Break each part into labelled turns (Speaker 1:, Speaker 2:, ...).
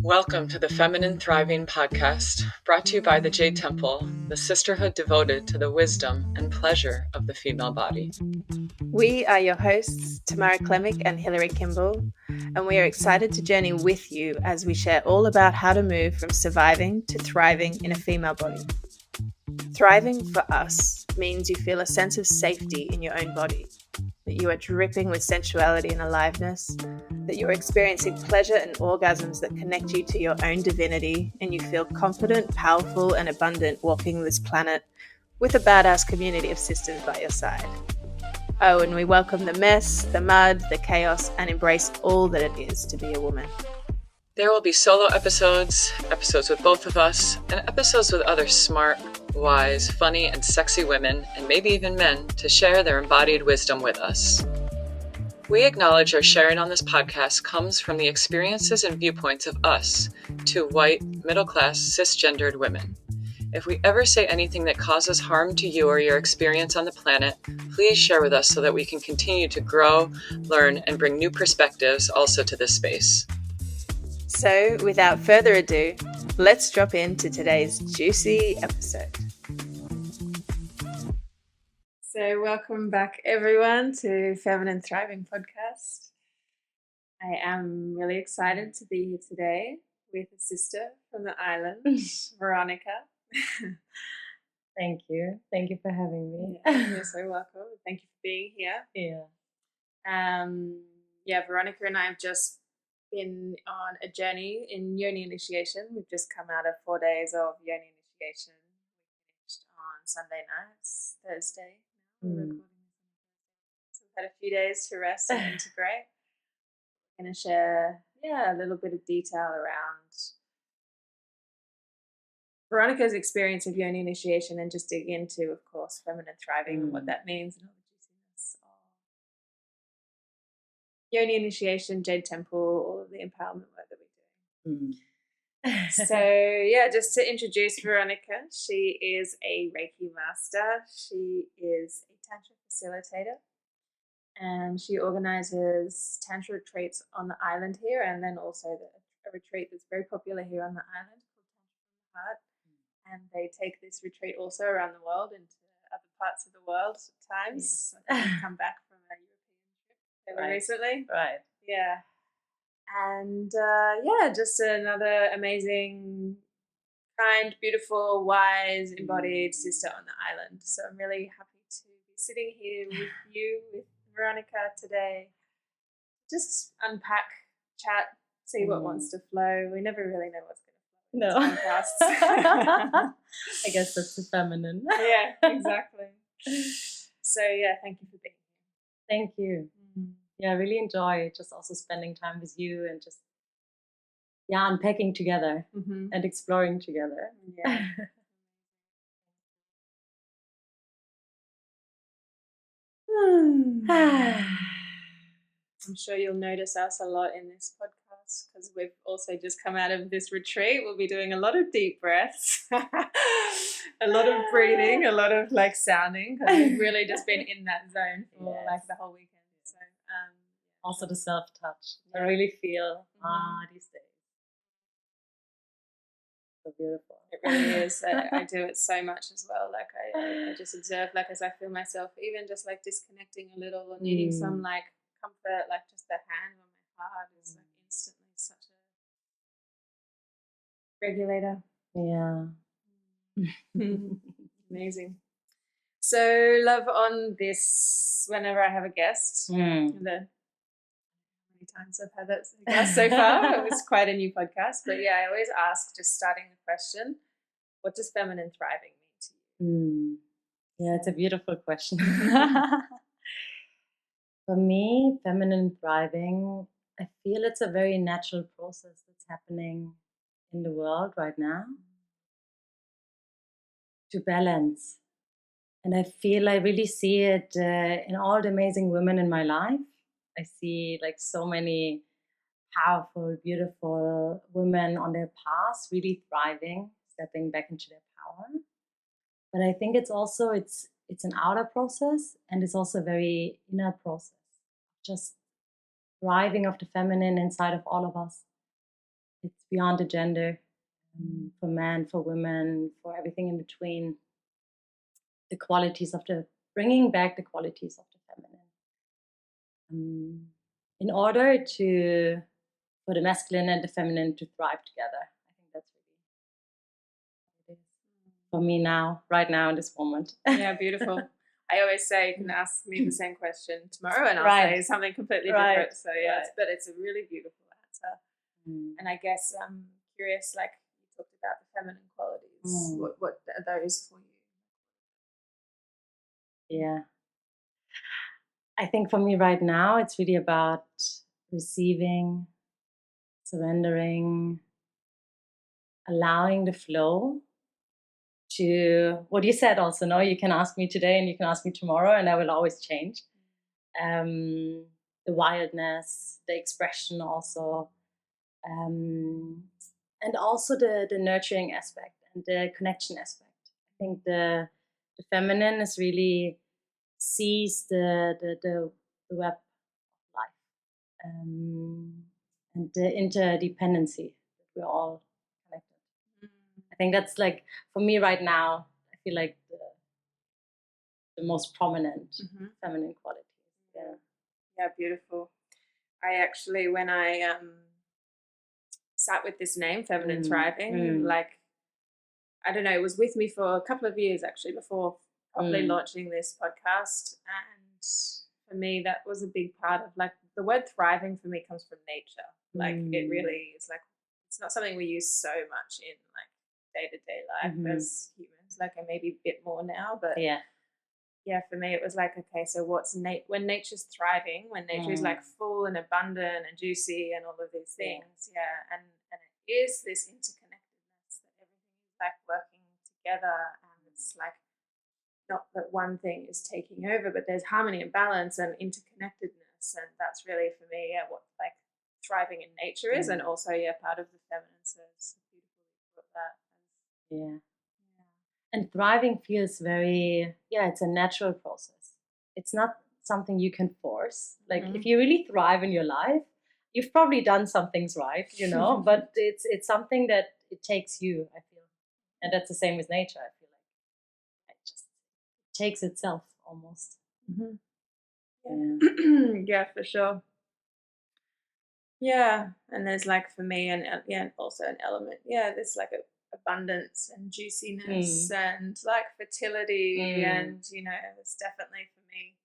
Speaker 1: Welcome to the Feminine Thriving Podcast, brought to you by the Jade Temple, the sisterhood devoted to the wisdom and pleasure of the female body.
Speaker 2: We are your hosts, Tamara Klemick and Hilary Kimball, and we are excited to journey with you as we share all about how to move from surviving to thriving in a female body. Thriving for us means you feel a sense of safety in your own body, that you are dripping with sensuality and aliveness, that you're experiencing pleasure and orgasms that connect you to your own divinity, and you feel confident, powerful, and abundant walking this planet with a badass community of sisters by your side. Oh, and we welcome the mess, the mud, the chaos, and embrace all that it is to be a woman.
Speaker 1: There will be solo episodes, episodes with both of us, and episodes with other smart, wise, funny, and sexy women, and maybe even men, to share their embodied wisdom with us. We acknowledge our sharing on this podcast comes from the experiences and viewpoints of us, two white, middle-class, cisgendered women. If we ever say anything that causes harm to you or your experience on the planet, please share with us so that we can continue to grow, learn, and bring new perspectives also to this space.
Speaker 2: So, without further ado, let's drop into today's juicy episode. So, welcome back, everyone, to Feminine Thriving Podcast. I am really excited to be here today with a sister from the island, Veronika.
Speaker 3: Thank you. Thank you for having me.
Speaker 2: You're so welcome. Thank you for being here. Veronika and I have just been on a journey in Yoni Initiation. We've just come out of 4 days of Yoni Initiation. We finished on Sunday nights, Thursday. We're recording. So we've had a few days to rest and integrate. I'm going to share a little bit of detail around Veronika's experience of Yoni Initiation and just dig into, of course, feminine thriving and what that means and all the juiciness of Yoni Initiation, Jade Temple, all of the empowerment work that we're doing. So, just to introduce Veronika, she is a Reiki master. She is a Tantra facilitator, and she organizes Tantra retreats on the island here, and then also a retreat that's very popular here on the island called Tantra from the Heart. And they take this retreat also around the world into other parts of the world at times. Yes. I come back from a European trip recently.
Speaker 3: Right.
Speaker 2: Yeah. And just another amazing, kind, beautiful, wise, embodied sister on the island. So I'm really happy to be sitting here with you, with Veronika today. Just unpack, chat, see what wants to flow. We never really know what's going to
Speaker 3: No.
Speaker 2: podcasts.
Speaker 3: I guess that's the feminine.
Speaker 2: Yeah, exactly. So thank you for being here.
Speaker 3: Thank you. Yeah, I really enjoy just also spending time with you and just unpacking together and exploring together.
Speaker 2: Yeah. I'm sure you'll notice us a lot in this podcast because we've also just come out of this retreat. We'll be doing a lot of deep breaths, a lot of breathing, a lot of sounding because we've really just been in that zone for the whole weekend. So
Speaker 3: also the self-touch. I really feel these days. So beautiful.
Speaker 2: It really is. I do it so much as well. I just observe as I feel myself even just disconnecting a little or needing some comfort, just the hand on my heart is instantly such a regulator.
Speaker 3: Yeah.
Speaker 2: Amazing. So love on this whenever I have a guest. The many times I've had that guest so far. It was quite a new podcast. But I always ask, just starting the question, what does feminine thriving mean to you?
Speaker 3: Yeah, it's a beautiful question. For me, feminine thriving, I feel it's a very natural process that's happening in the world right now to balance. And I feel I really see it in all the amazing women in my life. I see so many powerful, beautiful women on their paths really thriving, stepping back into their power. But I think it's also, it's an outer process and it's also a very inner process. Just thriving of the feminine inside of all of us. it's beyond the gender, for men, for women, for everything in between. The qualities of bringing back the qualities of the feminine, in order for the masculine and the feminine to thrive together. I think that's really what it is for me now, right now in this moment.
Speaker 2: Yeah, beautiful. I always say you can ask me the same question tomorrow and I'll say something completely different. So yeah, but it's a really beautiful answer. And I guess I'm curious, like you talked about the feminine qualities. What are those for you?
Speaker 3: Yeah. I think for me right now, it's really about receiving, surrendering, allowing the flow to what you said also. No, you can ask me today and you can ask me tomorrow and I will always change. The wildness, the expression also, and also the nurturing aspect and the connection aspect. I think the feminine is really sees the web of life, and the interdependency that we're all connected. I think that's like, for me right now, I feel like the most prominent feminine quality.
Speaker 2: Yeah, beautiful. I actually, when I sat with this name, Feminine Thriving, like, I don't know, it was with me for a couple of years actually before properly launching this podcast. And for me, that was a big part of, like, the word thriving for me comes from nature. Like, it really is, like, it's not something we use so much in, like, day-to-day life as humans. Like, I maybe a bit more now, but yeah, for me it was like, okay, so what's when nature's thriving, when nature is like full and abundant and juicy and all of these things, and it is this interconnectedness that everything is like working together, and it's like not that one thing is taking over, but there's harmony and balance and interconnectedness, and that's really for me what like thriving in nature is, and also part of the feminine. So it's beautiful to put that as
Speaker 3: And thriving feels very, it's a natural process. It's not something you can force. Like if you really thrive in your life, you've probably done some things right, but it's something that it takes you, I feel. And that's the same with nature, I feel like. It just takes itself almost.
Speaker 2: Yeah, for sure. Yeah, and there's like for me, and also an element. Yeah, there's like a abundance and juiciness and like fertility, and it's definitely for me.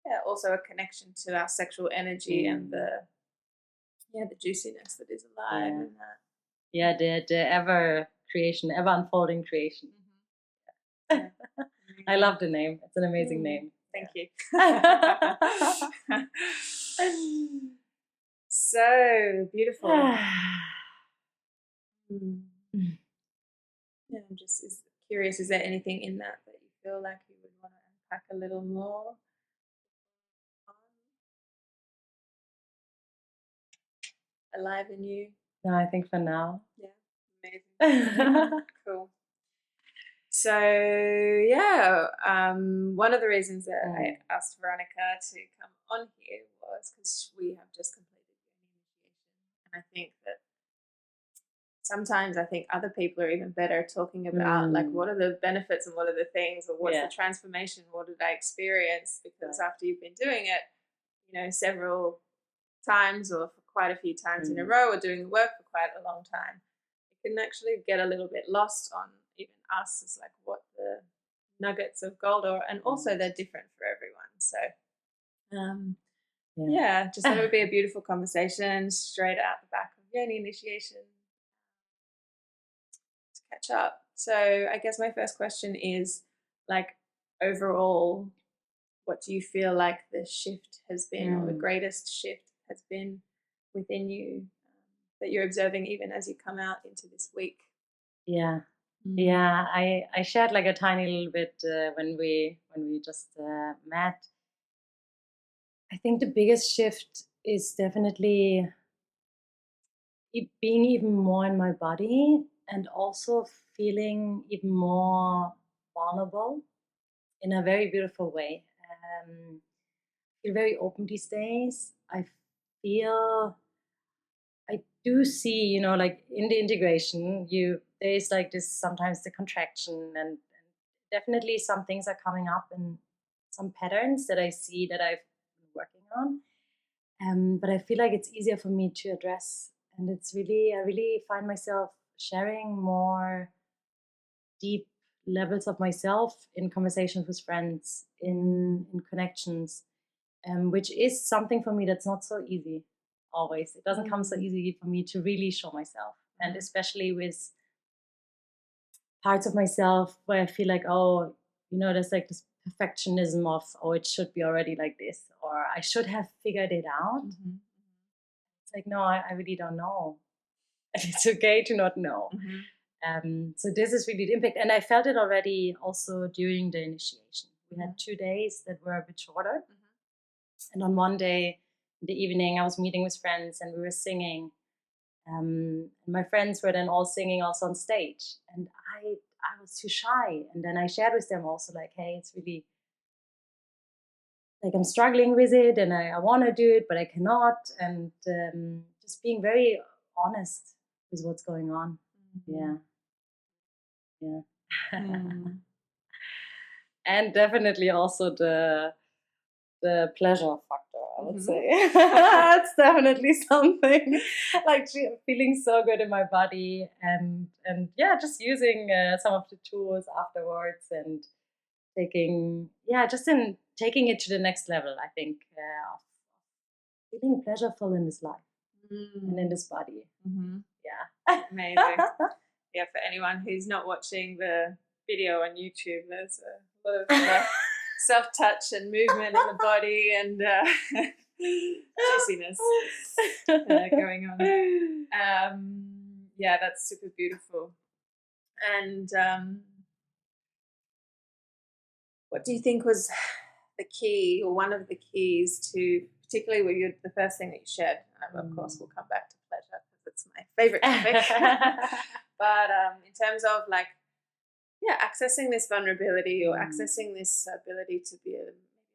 Speaker 2: Yeah, also a connection to our sexual energy and the juiciness that is alive in that.
Speaker 3: Yeah, the ever unfolding creation. I love the name. It's an amazing name.
Speaker 2: Thank you. So beautiful. Yeah, I'm just curious, is there anything in that you feel like you would want to unpack a little more? Alive in you?
Speaker 3: No, I think for now.
Speaker 2: Yeah, amazing. Cool. So one of the reasons that I asked Veronika to come on here was because we have just completed Yoni Initiation, and I think that sometimes I think other people are even better talking about like what are the benefits and what are the things, or what's the transformation, what did I experience, because after you've been doing it, several times or for quite a few times in a row, or doing the work for quite a long time, it can actually get a little bit lost on even us as like what the nuggets of gold are, and also they're different for everyone. So just thought it would be a beautiful conversation straight out the back of Yoni Initiation to catch up. So I guess my first question is, like, overall, what do you feel like the shift has been, or the greatest shift has been within you, that you're observing even as you come out into this week?
Speaker 3: I shared like a tiny little bit when we just met. I think the biggest shift is definitely being even more in my body, and also feeling even more vulnerable in a very beautiful way. I feel very open these days. I feel I do see, you know, like in the integration, there's like this sometimes the contraction, and definitely some things are coming up and some patterns that I see that I've been working on. But I feel like it's easier for me to address, and I really find myself sharing more deep levels of myself in conversations with friends, in connections, which is something for me that's not so easy always. It doesn't come so easy for me to really show myself, and especially with parts of myself where I feel like, oh, you know, there's like this perfectionism of, oh, it should be already like this, or I should have figured it out. It's like, no, I really don't know. And it's okay to not know. So this is really the impact. And I felt it already also during the initiation. We had 2 days that were a bit shorter. And on one day in the evening, I was meeting with friends and we were singing. My friends were then all singing also on stage. And I was too shy. And then I shared with them also like, hey, it's really, like I'm struggling with it and I want to do it, but I cannot. And just being very honest with what's going on. Yeah. And definitely also the pleasure factor, I would say. It's definitely something like feeling so good in my body, and yeah, just using some of the tools afterwards and taking it to the next level. I think of feeling pleasureful in this life and in this body. Yeah,
Speaker 2: amazing. Yeah, for anyone who's not watching the video on YouTube, there's a lot of self-touch and movement in the body and juiciness going on. Yeah, that's super beautiful. And what do you think was the key, or one of the keys to, particularly with the first thing that you shared? Of course, we'll come back to pleasure because it's my favorite topic. But in terms of like, accessing this vulnerability or accessing this ability to be a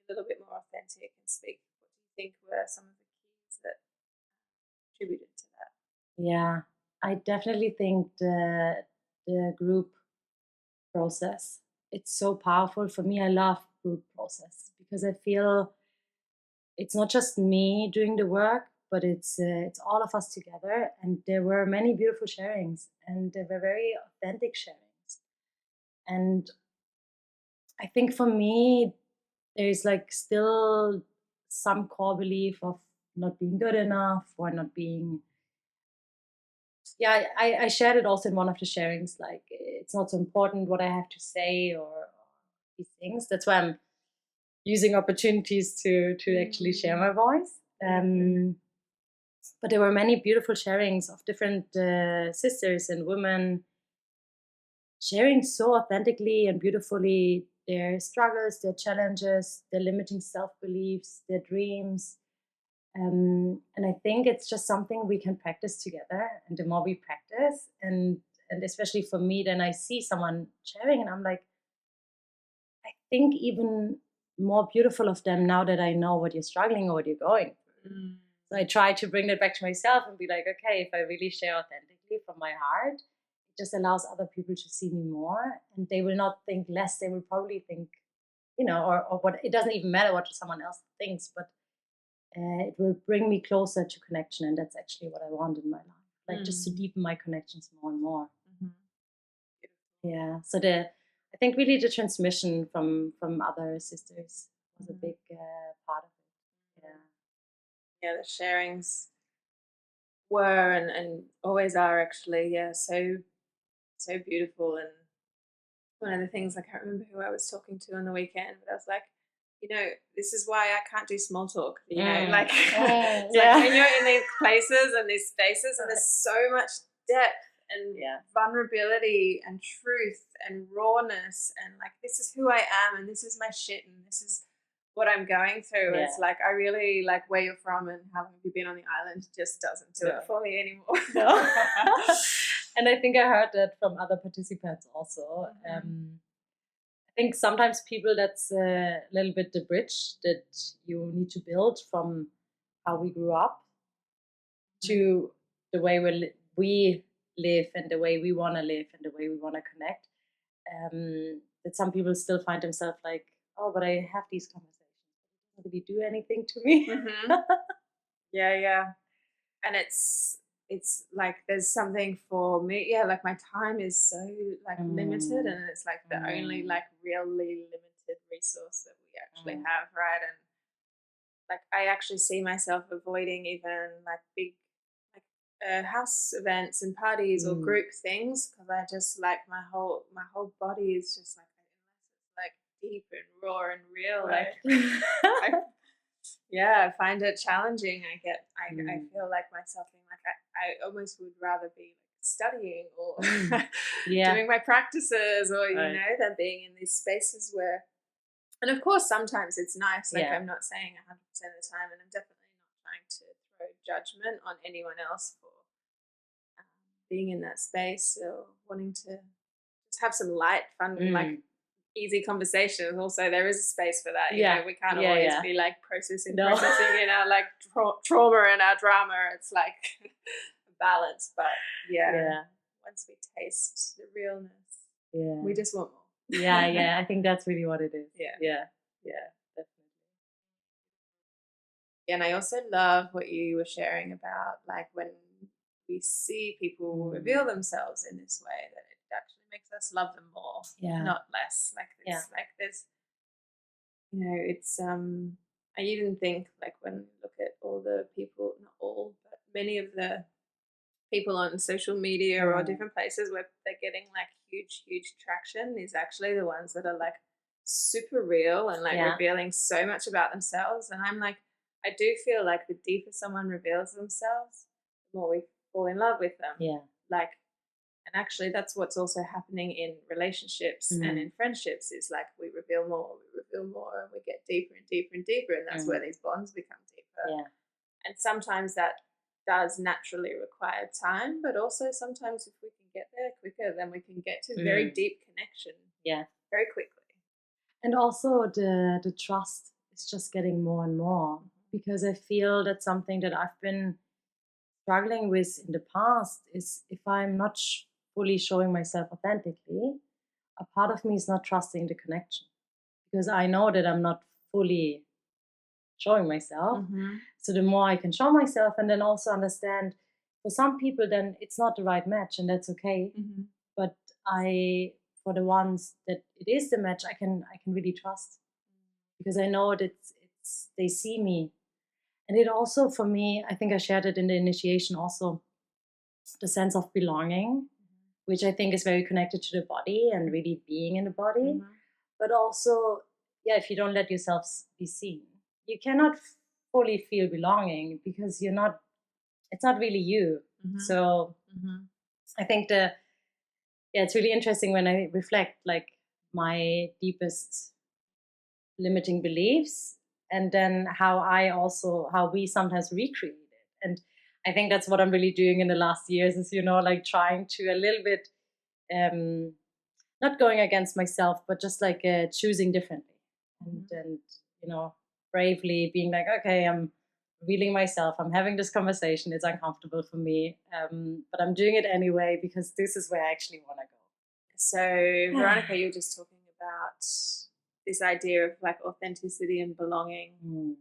Speaker 2: little bit more authentic and speak, what do you think were some of the keys that contributed to that?
Speaker 3: Yeah, I definitely think the group process, it's so powerful for me. I love group process because I feel it's not just me doing the work, but it's all of us together. And there were many beautiful sharings, and they were very authentic sharings. And I think for me, there's like still some core belief of not being good enough or not being. Yeah, I shared it also in one of the sharings. Like, it's not so important what I have to say or these things. That's why I'm using opportunities to actually share my voice. But there were many beautiful sharings of different sisters and women sharing so authentically and beautifully their struggles, their challenges, their limiting self-beliefs, their dreams. And I think it's just something we can practice together. And the more we practice, and especially for me, then I see someone sharing and I'm like, I think even more beautiful of them now that I know what you're struggling or what you're going through. So I try to bring that back to myself and be like, okay, if I really share authentically from my heart, it just allows other people to see me more, and they will not think less. They will probably think, or what, it doesn't even matter what someone else thinks, but it will bring me closer to connection. And that's actually what I want in my life, like just to deepen my connections more and more. Yeah. So I think really the transmission from other sisters was a big part of it.
Speaker 2: Yeah, the sharings were and always are actually, so beautiful. And one of the things, I can't remember who I was talking to on the weekend, but I was like, this is why I can't do small talk. Like, it's like when you're in these places and these spaces and there's so much depth and vulnerability and truth and rawness and like, this is who I am and this is my shit and this is what I'm going through. It's like, I really like where you're from and how long have you been on the island just doesn't do it for me anymore.
Speaker 3: No. And I think I heard that from other participants also. I think sometimes people, that's a little bit the bridge that you need to build from how we grew up to the way we live and the way we want to live and the way we want to connect, that some people still find themselves like, oh, but I have these conversations, it doesn't really do anything to me.
Speaker 2: Yeah. And it's like there's something for me, like my time is so like limited, and it's like the only like really limited resource that we actually have, right? And like I actually see myself avoiding even like big like house events and parties or group things, because I just like my whole body is just like, unless it's like deep and raw and real, like I find it challenging. I feel like myself being like I almost would rather be like studying or doing my practices, or you know, than being in these spaces where, and of course sometimes it's nice, like I'm not saying 100% of the time, and I'm definitely not trying to throw judgment on anyone else for being in that space or wanting to just have some light, fun, like easy conversations. Also, there is a space for that. You know, we can't always be like processing in our like trauma and our drama. It's like a balance, but once we taste the realness, we just want more.
Speaker 3: I think that's really what it is. Yeah, definitely.
Speaker 2: And I also love what you were sharing about like when we see people reveal themselves in this way, that it actually makes us love them more, not less. Like it's like there's, you know, it's I even think like when we look at all the people, not all, but many of the people on social media or different places where they're getting like huge traction, is actually the ones that are like super real and like revealing so much about themselves. And I'm like, I do feel like the deeper someone reveals themselves, the more we fall in love with them. Like, and actually that's what's also happening in relationships and in friendships, is like we reveal more and we get deeper and deeper and deeper, and that's where these bonds become deeper. And sometimes that does naturally require time, but also sometimes if we can get there quicker, then we can get to very deep connection very quickly.
Speaker 3: And also the trust is just getting more and more, because I feel that's something that I've been struggling with in the past, is if I'm not fully showing myself authentically, a part of me is not trusting the connection, because I know that I'm not fully showing myself. So the more I can show myself, and then also understand, for some people then it's not the right match, and that's okay. But for the ones that it is the match, I can really trust, because I know that they see me. And it also, for me, I think I shared it in the initiation also, the sense of belonging, which I think is very connected to the body and really being in the body. But also, if you don't let yourself be seen, you cannot fully feel belonging, because it's not really you. So I think it's really interesting when I reflect like my deepest limiting beliefs, and then how we sometimes recreate it. And I think that's what I'm really doing in the last years, is, like trying to a little bit, not going against myself, but just like choosing differently, and bravely being like, okay, I'm revealing myself, I'm having this conversation, it's uncomfortable for me, but I'm doing it anyway, because this is where I actually want to go.
Speaker 2: So Veronika, you were just talking about this idea of like authenticity and belonging,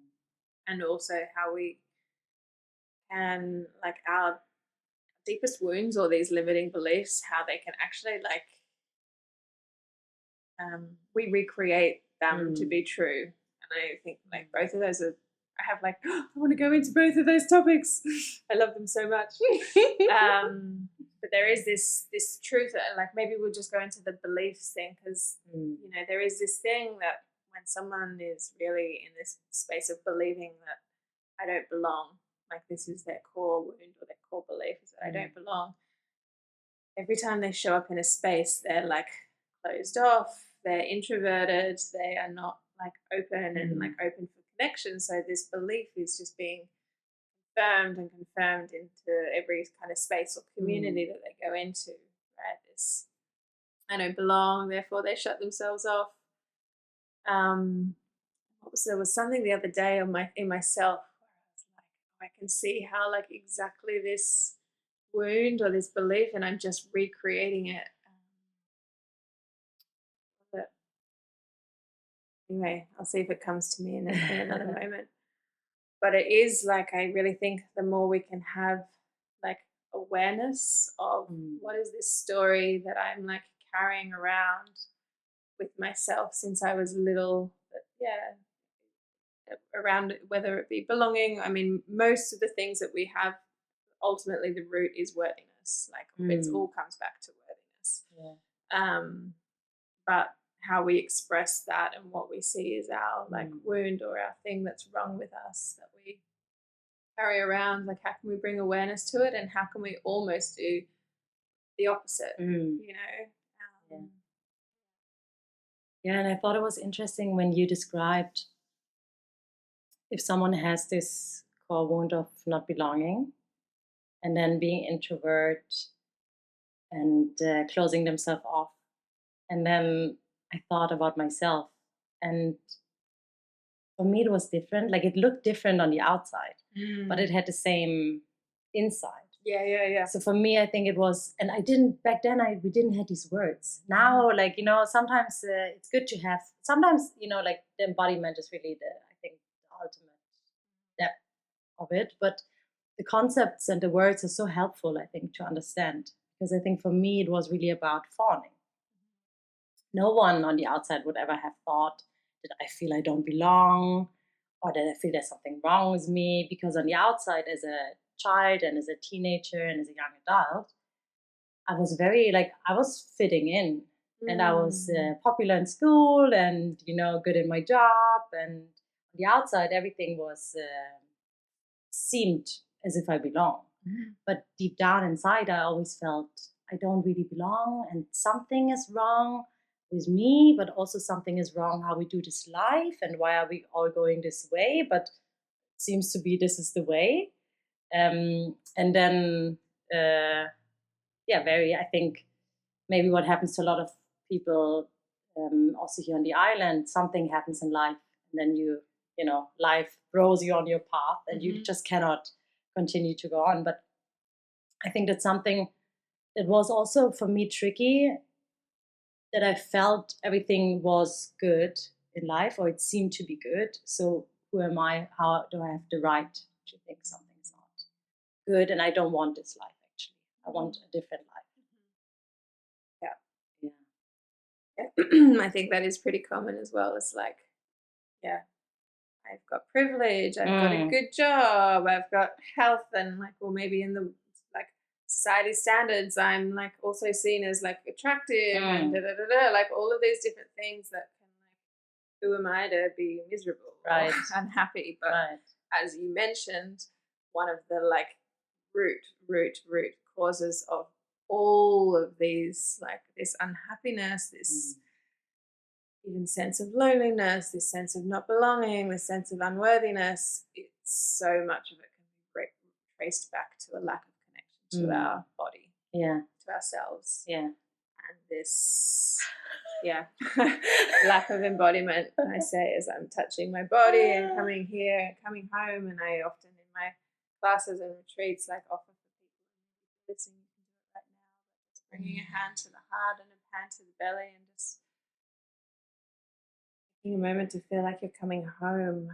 Speaker 2: and also how we can, like, our deepest wounds or these limiting beliefs, how they can actually like we recreate them to be true. And I think like both of those are, I have like, I want to go into both of those topics. I love them so much. But there is this truth that, like, maybe we'll just go into the beliefs thing, because there is this thing that when someone is really in this space of believing that I don't belong, like this is their core wound or their core belief, is that I don't belong. Every time they show up in a space, they're like closed off, they're introverted, they are not like open and like open for connection. So this belief is just being confirmed and confirmed into every kind of space or community that they go into, right? This, I don't belong, therefore they shut themselves off. There was something the other day in myself where I was like, I can see how like exactly this wound or this belief, and I'm just recreating it. But anyway, I'll see if it comes to me in another moment. But it is like, I really think the more we can have like awareness of what is this story that I'm like carrying around with myself since I was little, around whether it be belonging. I mean, most of the things that we have, ultimately the root is worthiness. Like it all comes back to worthiness. But how we express that and what we see is our like wound or our thing that's wrong with us that we carry around. Like, how can we bring awareness to it, and how can we almost do the opposite?
Speaker 3: Yeah, and I thought it was interesting when you described if someone has this core wound of not belonging and then being introvert and closing themselves off. And then I thought about myself, and for me it was different. Like, it looked different on the outside, but it had the same inside.
Speaker 2: Yeah.
Speaker 3: So for me, I think it was, and I didn't, back then we didn't have these words. Now, like, sometimes it's good to have, sometimes, like the embodiment is really I think the ultimate depth of it. But the concepts and the words are so helpful, I think, to understand. Because I think for me, it was really about fawning. No one on the outside would ever have thought that I feel I don't belong, or that I feel there's something wrong with me. Because on the outside, as a child and as a teenager and as a young adult, I was very I was fitting in, and I was popular in school and good in my job, and on the outside everything was seemed as if I belong. But deep down inside I always felt I don't really belong, and something is wrong with me, but also something is wrong how we do this life, and why are we all going this way, but it seems to be this is the way. And then I think maybe what happens to a lot of people, also here on the island, something happens in life, and then life throws you on your path, and you just cannot continue to go on. But I think that's something that was also for me tricky, that I felt everything was good in life, or it seemed to be good. So who am I? How do I have the right to think something's not good? And I don't want this life, actually. I want a different life.
Speaker 2: I think that is pretty common as well. It's like, I've got privilege, I've got a good job, I've got health, and maybe in the society standards, I'm also seen as attractive and all of these different things that can who am I to be miserable,
Speaker 3: right,
Speaker 2: or unhappy? But as you mentioned, one of the root causes of all of these, this unhappiness, this even sense of loneliness, this sense of not belonging, this sense of unworthiness, so much of it can be traced back to a lack of connection to our body, to ourselves, and this lack of embodiment. I say, as I'm touching my body and coming here and coming home, and I often in my classes and retreats offer for people listening, you can do it right now, but just bringing a hand to the heart and a hand to the belly, and just taking a moment to feel like you're coming home.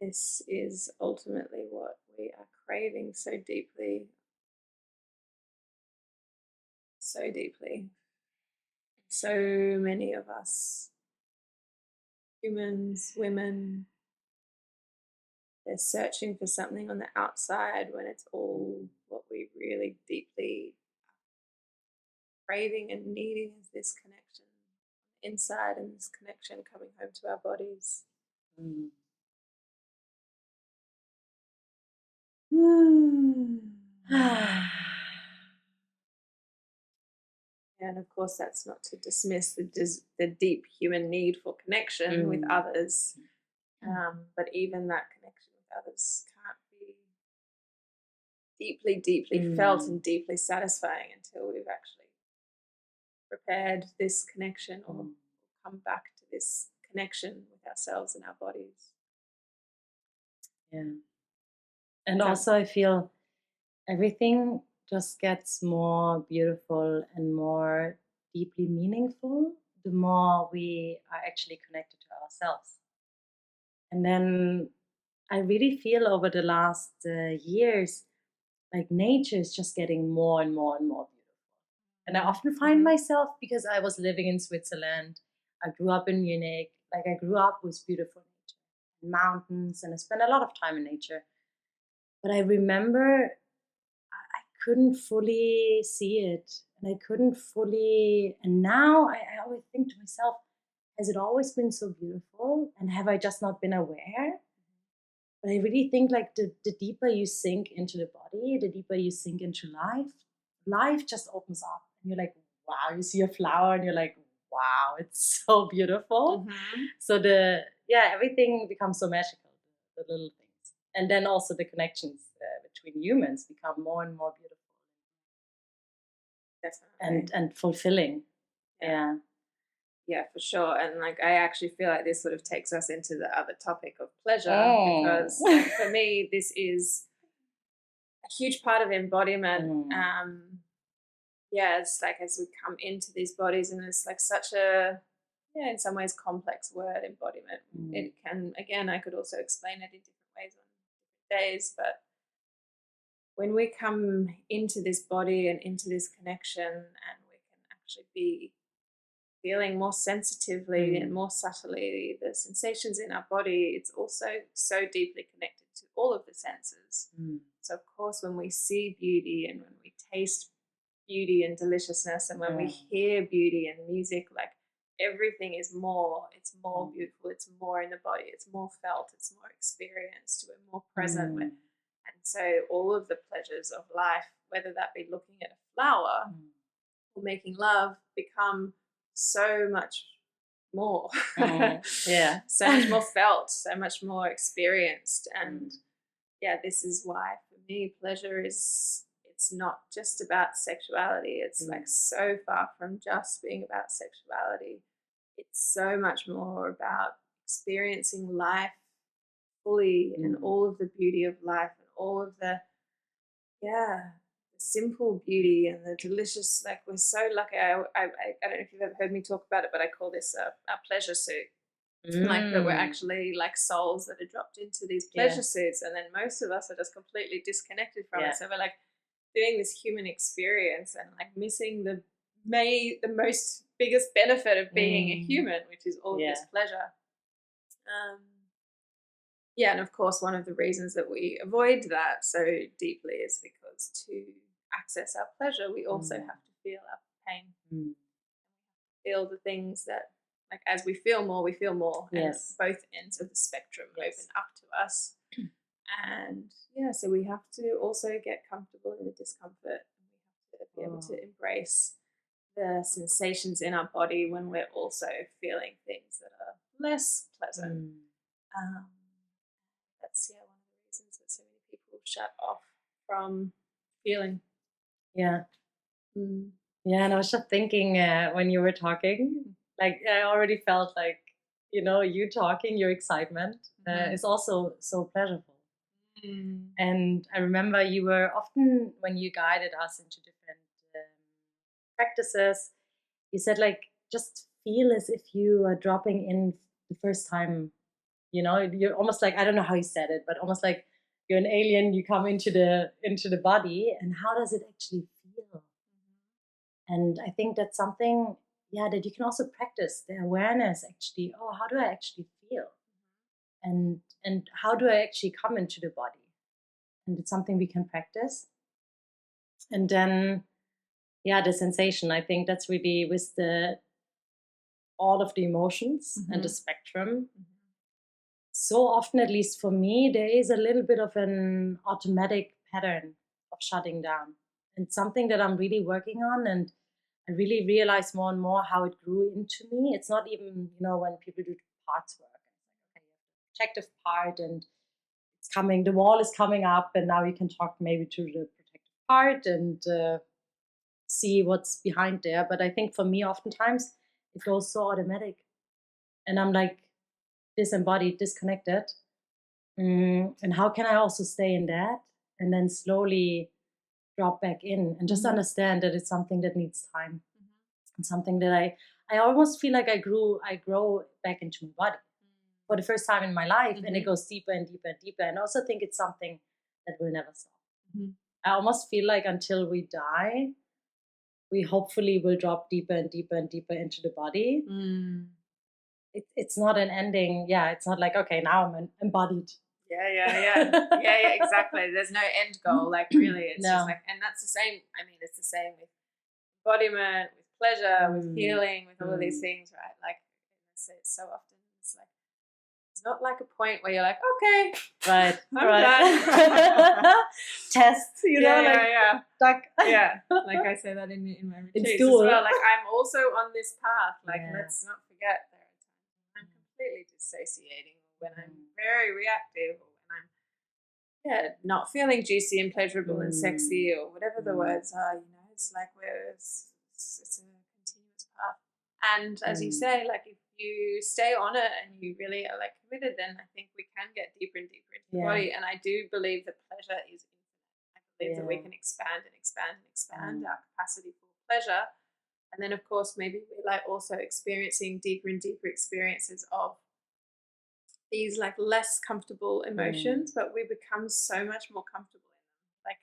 Speaker 2: This is ultimately what we are craving so deeply. So deeply. So many of us, humans, women, they're searching for something on the outside when it's all what we really deeply craving and needing is this connection inside, and this connection coming home to our bodies. And of course, that's not to dismiss the deep human need for connection with others, but even that connection with others can't be deeply felt and deeply satisfying until we've actually prepared this connection or come back to this connection with ourselves and our bodies.
Speaker 3: Yeah. And also I feel everything just gets more beautiful and more deeply meaningful the more we are actually connected to ourselves. And then I really feel over the last years, like nature is just getting more and more and more beautiful. And I often find myself, because I was living in Switzerland, I grew up in Munich, like I grew up with beautiful nature, mountains, and I spent a lot of time in nature. But I remember I couldn't fully see it, and I couldn't fully, and now I always think to myself, has it always been so beautiful? And have I just not been aware? But I really think like the deeper you sink into the body, the deeper you sink into life just opens up. And you're like, wow, you see a flower and you're like, wow, it's so beautiful. So everything becomes so magical, the little things. And then also the connections between humans become more and more beautiful.
Speaker 2: Definitely.
Speaker 3: And fulfilling. Yeah.
Speaker 2: Yeah, for sure. And like I actually feel like this sort of takes us into the other topic of pleasure, because like, for me this is a huge part of embodiment. It's like as we come into these bodies, and it's like such a in some ways complex word, embodiment. It can, again, I could also explain it in different ways on different days, but when we come into this body and into this connection, and we can actually be feeling more sensitively and more subtly the sensations in our body, it's also so deeply connected to all of the senses. So of course when we see beauty and when we taste beauty and deliciousness, and when we hear beauty and music, like everything is more, it's more beautiful, it's more in the body, it's more felt, it's more experienced, we're more present with. And so all of the pleasures of life, whether that be looking at a flower or making love, become so much more. So much more felt, so much more experienced. And this is why for me pleasure is, it's not just about sexuality. It's like so far from just being about sexuality. It's so much more about experiencing life fully and all of the beauty of life and all of the simple beauty and the delicious. Like we're so lucky. I don't know if you've ever heard me talk about it, but I call this a pleasure suit. Like that we're actually like souls that are dropped into these pleasure suits, and then most of us are just completely disconnected from it. So we're like doing this human experience and like missing the most biggest benefit of being a human, which is all of this pleasure. And of course one of the reasons that we avoid that so deeply is because to access our pleasure we also have to feel our pain. Feel the things that, like, as we feel more, and both ends of the spectrum open up to us. And so we have to also get comfortable in the discomfort, and we have to be able to embrace the sensations in our body when we're also feeling things that are less pleasant. That's one of the reasons that so many people shut off from feeling. And
Speaker 3: I was just thinking when you were talking, like I already felt like, you talking, your excitement is also so pleasurable. And I remember you were often, when you guided us into different practices, you said like, just feel as if you are dropping in the first time. You're almost like, I don't know how you said it, but almost like you're an alien, you come into the body, and how does it actually feel? And I think that's something, that you can also practice, the awareness actually, how do I actually feel? And how do I actually come into the body? And it's something we can practice. And then, the sensation, I think that's really with all of the emotions and the spectrum. So often, at least for me, there is a little bit of an automatic pattern of shutting down. And something that I'm really working on, and I really realize more and more how it grew into me. It's not even, when people do parts work, it's like, okay, protective part, and it's coming, the wall is coming up, and now you can talk maybe to the protective part, and see what's behind there. But I think for me, oftentimes it goes so automatic, and I'm like disembodied, disconnected. And how can I also stay in that and then slowly drop back in and just understand that it's something that needs time, and something that I almost feel like I grow back into my body for the first time in my life, and it goes deeper and deeper and deeper. And I also think it's something that will never stop. I almost feel like until we die, we hopefully will drop deeper and deeper and deeper into the body. It's not an ending. Yeah, it's not like, okay, now I'm embodied.
Speaker 2: Yeah, exactly. There's no end goal, like really. It's just like, and that's the same. I mean, it's the same with embodiment, with pleasure, with healing, with all of these things, right? Like, so often it's like, it's not like a point where you're like, okay,
Speaker 3: right,
Speaker 2: I'm done.
Speaker 3: Test, like,
Speaker 2: like I say that in my retreats as well. Like, I'm also on this path. Like, let's not forget there are times when I'm completely dissociating, or when I'm very reactive, or when I'm not feeling juicy and pleasurable and sexy, or whatever the words are. It's like it's a continuous path. And as you say, like, if you stay on it and you really are like committed, then I think we can get deeper and deeper into the body. And I do believe that pleasure is infinite. I believe that we can expand and expand and expand our capacity for pleasure. And then, of course, maybe we're like also experiencing deeper and deeper experiences of these like less comfortable emotions, but we become so much more comfortable in them. Like,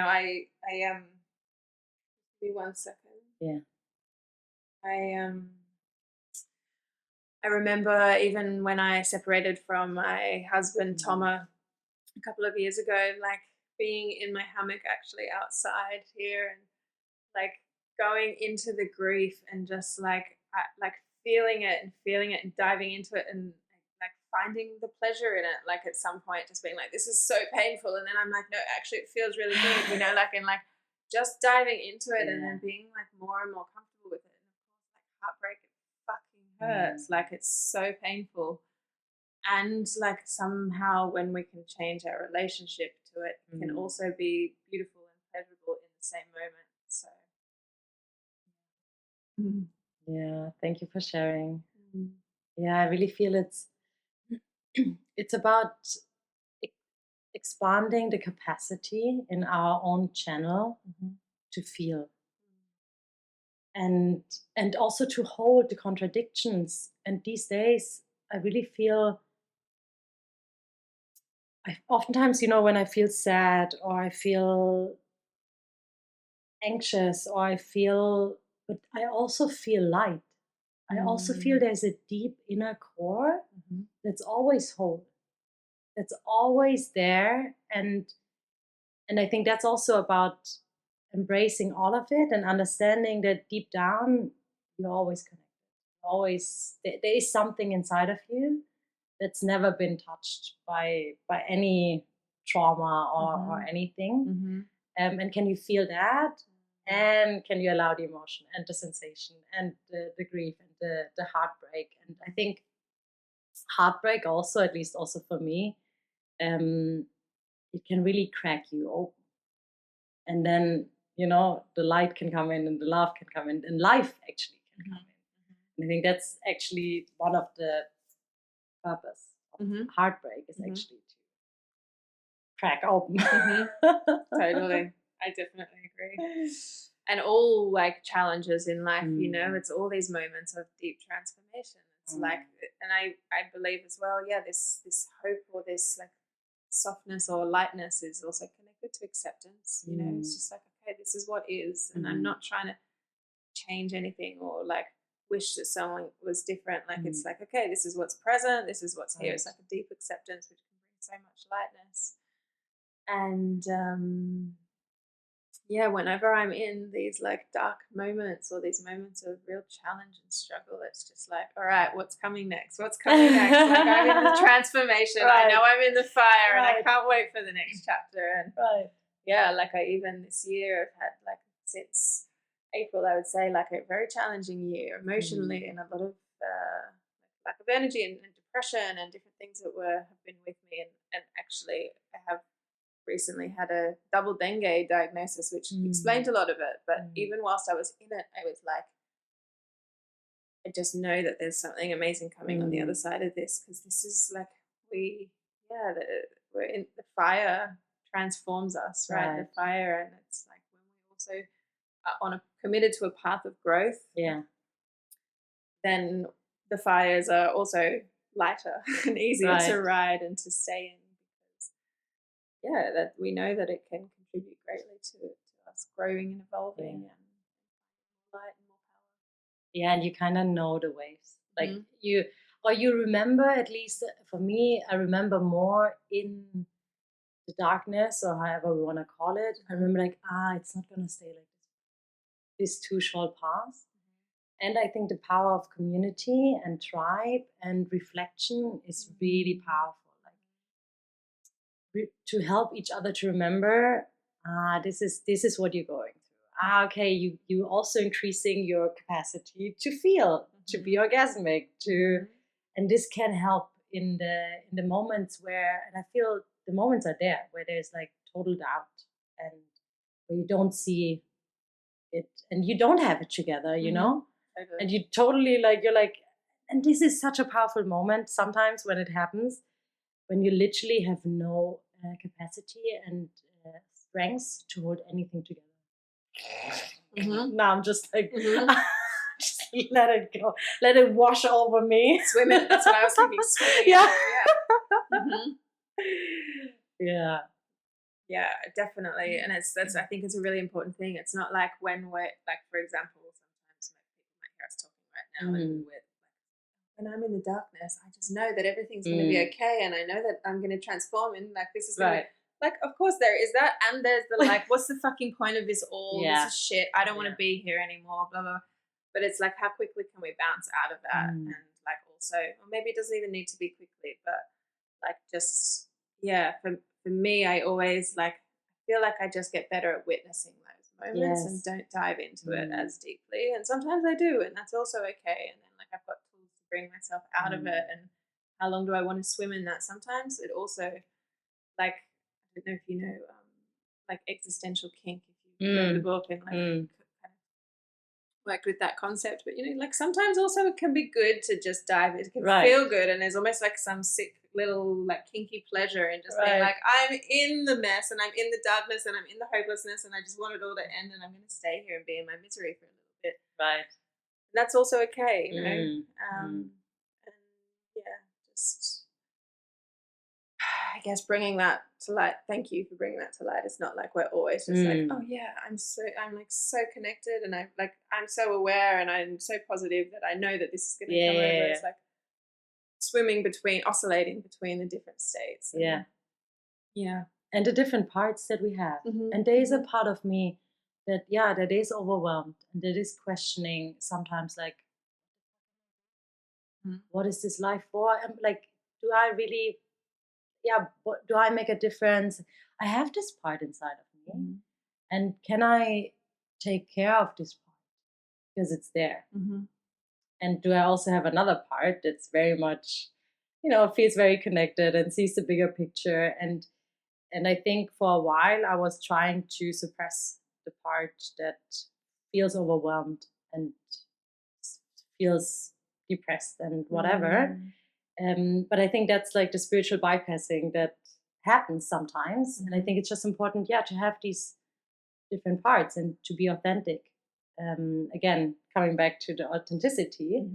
Speaker 2: I give me 1 second. I remember even when I separated from my husband, Tamara, a couple of years ago, like being in my hammock actually outside here, and like going into the grief and just like feeling it and diving into it, and like finding the pleasure in it. Like at some point just being like, this is so painful, and then I'm like, no, actually it feels really good, like, and like just diving into it and then being like more and more comfortable with it. And of course, like heartbreak, it fucking hurts. Like it's so painful. And like somehow when we can change our relationship to it, it can also be beautiful and pleasurable in the same moment. So
Speaker 3: yeah, thank you for sharing. Yeah, I really feel it's about expanding the capacity in our own channel to feel, and also to hold the contradictions. And these days I really feel, oftentimes, when I feel sad or I feel anxious or but I also feel light. I also feel there's a deep inner core that's always whole, that's always there. And I think that's also about embracing all of it and understanding that deep down you're always connected. Always, there is something inside of you that's never been touched by any trauma or anything. And can you feel that? And can you allow the emotion and the sensation and the grief and the heartbreak? And I think heartbreak also, at least also for me, it can really crack you open. And then, the light can come in and the love can come in and life actually can come in. And I think that's actually one of the purpose of heartbreak is actually to crack open.
Speaker 2: Totally. I definitely agree. And all like challenges in life, it's all these moments of deep transformation. It's like, and I believe as well, this hope or this like softness or lightness is also connected to acceptance. It's just like, okay, this is what is, and I'm not trying to change anything or like wish that someone was different. Like it's like, okay, this is what's present, this is what's here. It's like a deep acceptance which can bring so much lightness. And whenever I'm in these like dark moments or these moments of real challenge and struggle, it's just like, all right, what's coming next? Like I'm in the transformation. I know I'm in the fire, and I can't wait for the next chapter. And like I even this year have had like since April, I would say, like a very challenging year emotionally, and a lot of lack of energy and depression and different things that have been with me. And actually I have recently had a double dengue diagnosis, which explained a lot of it. But even whilst I was in it, I was like, I just know that there's something amazing coming on the other side of this, because this is like we're in the fire transforms us, right? The fire, and it's like when we also are committed to a path of growth, then the fires are also lighter and easier to ride and to stay in, because that we know that it can contribute greatly to us growing and evolving and light and more power.
Speaker 3: And you kind of know the waves, like you remember, at least for me, I remember more in the darkness, or however we want to call it. I remember like, it's not going to stay like this too shall pass. And I think the power of community and tribe and reflection is really powerful. Like to help each other to remember, this is what you're going through. Okay, you also increasing your capacity to feel, to be orgasmic, and this can help in the moments where, and I feel the moments are there where there's like total doubt and where you don't see it and you don't have it together, you know. And you totally you're like, and this is such a powerful moment sometimes when it happens, when you literally have no capacity and strength to hold anything together. Now I'm just like, just let it go, let it wash over me.
Speaker 2: Swimming, that's what I was thinking. Swimming. Yeah, definitely. And that's I think it's a really important thing. It's not like when we're like, for example, sometimes people might hear us talking right now, and when I'm in the darkness, I just know that everything's going to be okay, and I know that I'm going to transform, and like this is going to like, of course there is that, and there's the like, what's the fucking point of this all? This is shit. I don't want to be here anymore. Blah blah. But it's like, how quickly can we bounce out of that? And like also, or maybe it doesn't even need to be quickly, but like just for me, I always like feel like I just get better at witnessing those moments and don't dive into it as deeply. And sometimes I do, and that's also okay. And then like I've got tools to bring myself out of it. And how long do I want to swim in that? Sometimes it also, like, I don't know if you know, like existential kink, if you've read the book and like kind of worked with that concept. But you know, like sometimes also it can be good to just dive. It can feel good, and there's almost like some sick little like kinky pleasure in just being like, I'm in the mess and I'm in the darkness and I'm in the hopelessness and I just want it all to end, and I'm going to stay here and be in my misery for a little bit. And that's also okay, you know. And just I guess bringing that to light. Thank you for bringing that to light. It's not like we're always just like, oh yeah, I'm like so connected and I'm so aware and I'm so positive that I know that this is going to come over. It's like oscillating between the different states.
Speaker 3: And the different parts that we have. And there is a part of me that is overwhelmed and that is questioning sometimes, like, what is this life for? I'm like, do I really what do I make a difference? I have this part inside of me, and can I take care of this part because it's there? And do I also have another part that's very much, you know, feels very connected and sees the bigger picture? And I think for a while I was trying to suppress the part that feels overwhelmed and feels depressed and whatever. But I think that's like the spiritual bypassing that happens sometimes. And I think it's just important, to have these different parts and to be authentic. Again, coming back to the authenticity.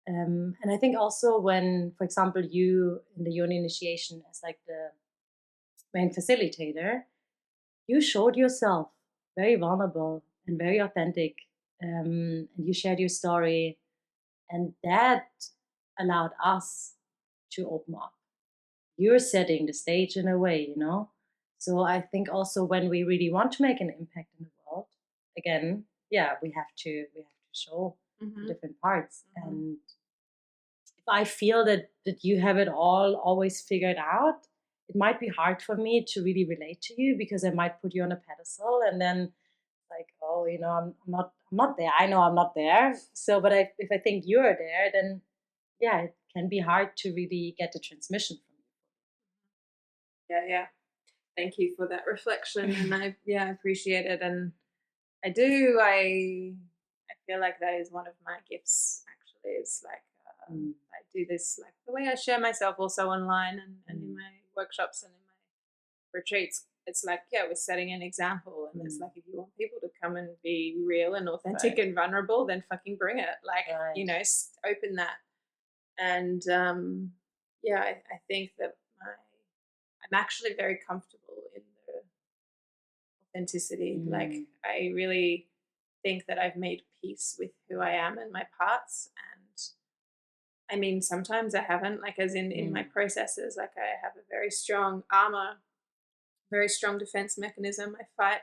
Speaker 3: And I think also when, for example, you in the Yoni Initiation as like the main facilitator, you showed yourself very vulnerable and very authentic. And you shared your story. And that allowed us to open up. You're setting the stage in a way, you know. So I think also when we really want to make an impact in the world, again, we have to show different parts. And if I feel that you have it all always figured out, it might be hard for me to really relate to you because I might put you on a pedestal and then like, oh, you know, I'm not there. I know I'm not there. So, but if I think you're there, then it can be hard to really get the transmission from you.
Speaker 2: Yeah. Thank you for that reflection, and I appreciate it. And I feel like that is one of my gifts. Actually, is like I do this like the way I share myself also online and in my workshops and in my retreats. It's like we're setting an example, and it's like if you want people to come and be real and authentic and vulnerable, then fucking bring it. Like open that. And I think that I'm actually very comfortable in the authenticity. Like I really think that I've made peace with who I am and my parts. And I mean, sometimes I haven't, like as in my processes, like I have a very strong armor, very strong defense mechanism. My fight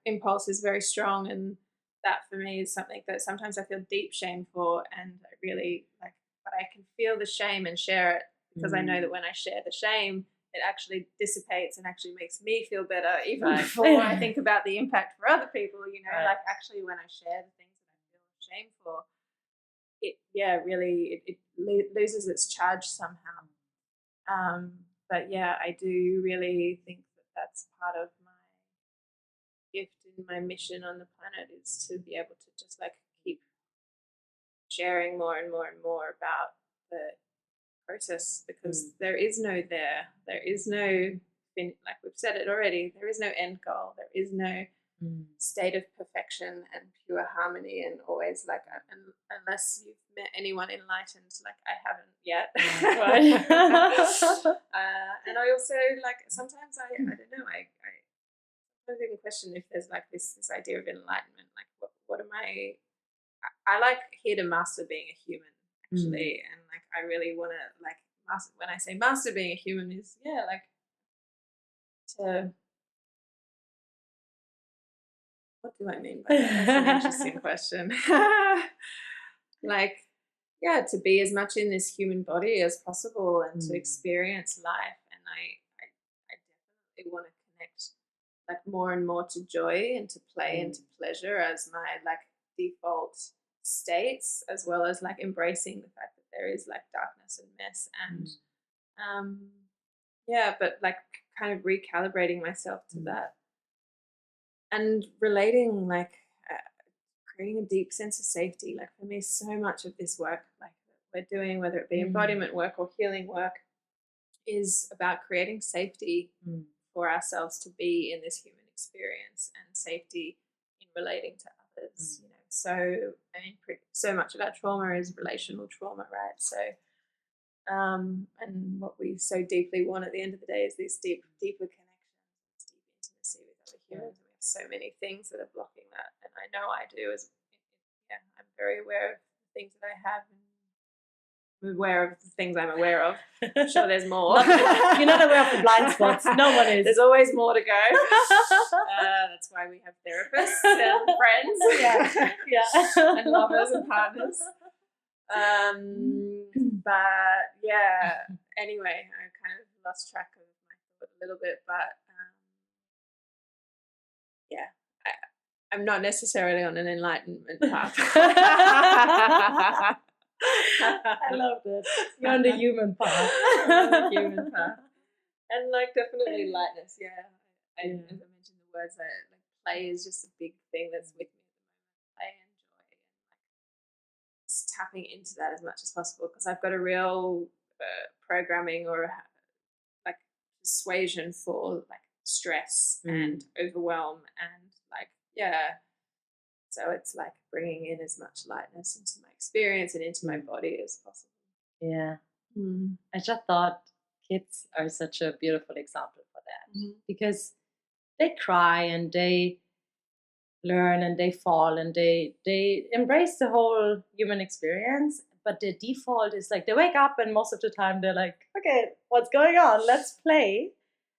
Speaker 2: impulse is very strong, and that for me is something that sometimes I feel deep shame for, and I really like, but I can feel the shame and share it because I know that when I share the shame, it actually dissipates and actually makes me feel better even before I think about the impact for other people, like actually when I share the things that I feel shame for, it loses its charge somehow. But I do really think that that's part of my gift and my mission on the planet is to be able to just like keep sharing more and more and more about the process, because there is no like we've said it already, there is no end goal, there is no state of perfection and pure harmony, and always like unless you've met anyone enlightened like I haven't yet. And I also like sometimes I don't know, I even question if there's like this idea of enlightenment, like what am I like here to master being a human actually, and like I really want to like master, when I say master being a human is like to, what do I mean by that? That's an interesting question. Like to be as much in this human body as possible and to experience life, and I definitely want to connect like more and more to joy and to play and to pleasure as my like default states, as well as like embracing the fact that there is like darkness and mess, and but like kind of recalibrating myself to that and relating, like creating a deep sense of safety. Like for me, so much of this work like we're doing, whether it be embodiment work or healing work, is about creating safety for ourselves to be in this human experience, and safety in relating to others. So I mean, so much of our trauma is relational trauma, right? So and what we so deeply want at the end of the day is this deeper connection, this deep intimacy with other humans. We have so many things that are blocking that, and I know I do. I'm very aware of the things that I have, and I'm aware of the things I'm aware of. I'm sure there's more.
Speaker 3: You're not aware of the blind spots. No one is.
Speaker 2: There's always more to go. That's why we have therapists and friends, and lovers and partners. But anyway, I kind of lost track of my thought a little bit, but I'm not necessarily on an enlightenment path.
Speaker 3: I love this. You're on the human path.
Speaker 2: On the human path. And like definitely lightness, as I mentioned the words, like play is just a big thing that's with me at the moment. Play and joy, and like just tapping into that as much as possible, because I've got a real programming or like persuasion for like stress and overwhelm, and like so it's like bringing in as much lightness into my experience and into my body as possible.
Speaker 3: I just thought kids are such a beautiful example for that, because they cry and they learn and they fall and they embrace the whole human experience, but their default is like they wake up and most of the time they're like, okay, what's going on, let's play.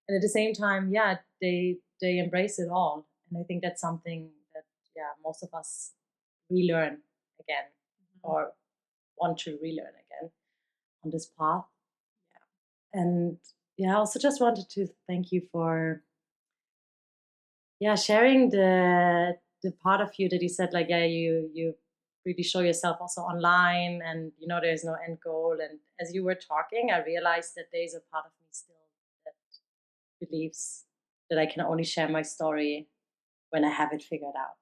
Speaker 3: And at the same time they embrace it all, and I think that's something that most of us relearn again, or want to relearn again on this path. And I also just wanted to thank you for sharing the part of you that you said, like you really show yourself also online, and there's no end goal. And as you were talking, I realized that there's a part of me still that beliefs that I can only share my story when I have it figured out.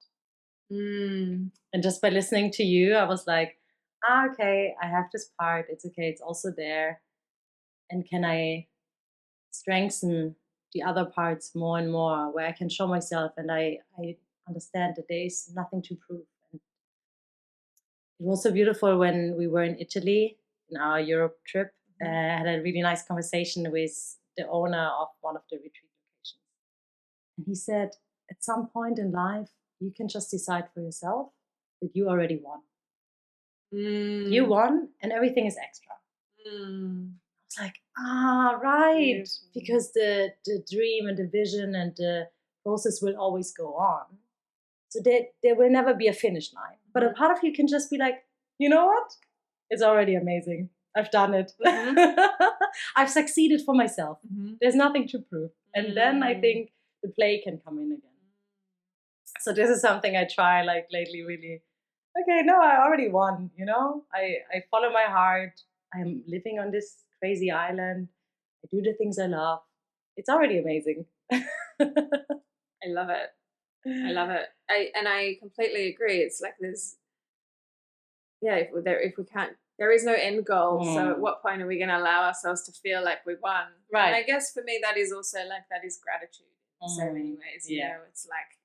Speaker 3: And just by listening to you, I was like, okay, I have this part. It's okay. It's also there. And can I strengthen the other parts more and more, where I can show myself and I understand that there is nothing to prove. And it was so beautiful when we were in Italy in our Europe trip. I had a really nice conversation with the owner of one of the retreat locations. And he said, at some point in life, you can just decide for yourself that you already won. You won and everything is extra. I was like, right. Beautiful. Because the dream and the vision and the process will always go on. So there will never be a finish line. But a part of you can just be like, you know what? It's already amazing. I've done it. I've succeeded for myself. There's nothing to prove. And then I think the play can come in again. So this is something I try like lately, really. Okay, no, I already won, you know? I follow my heart. I'm living on this crazy island. I do the things I love. It's already amazing.
Speaker 2: I love it. I love it. I completely agree. It's like if we can't, there is no end goal. So at what point are we going to allow ourselves to feel like we won? Right. And I guess for me, that is also like, that is gratitude in so many ways. You know, it's like,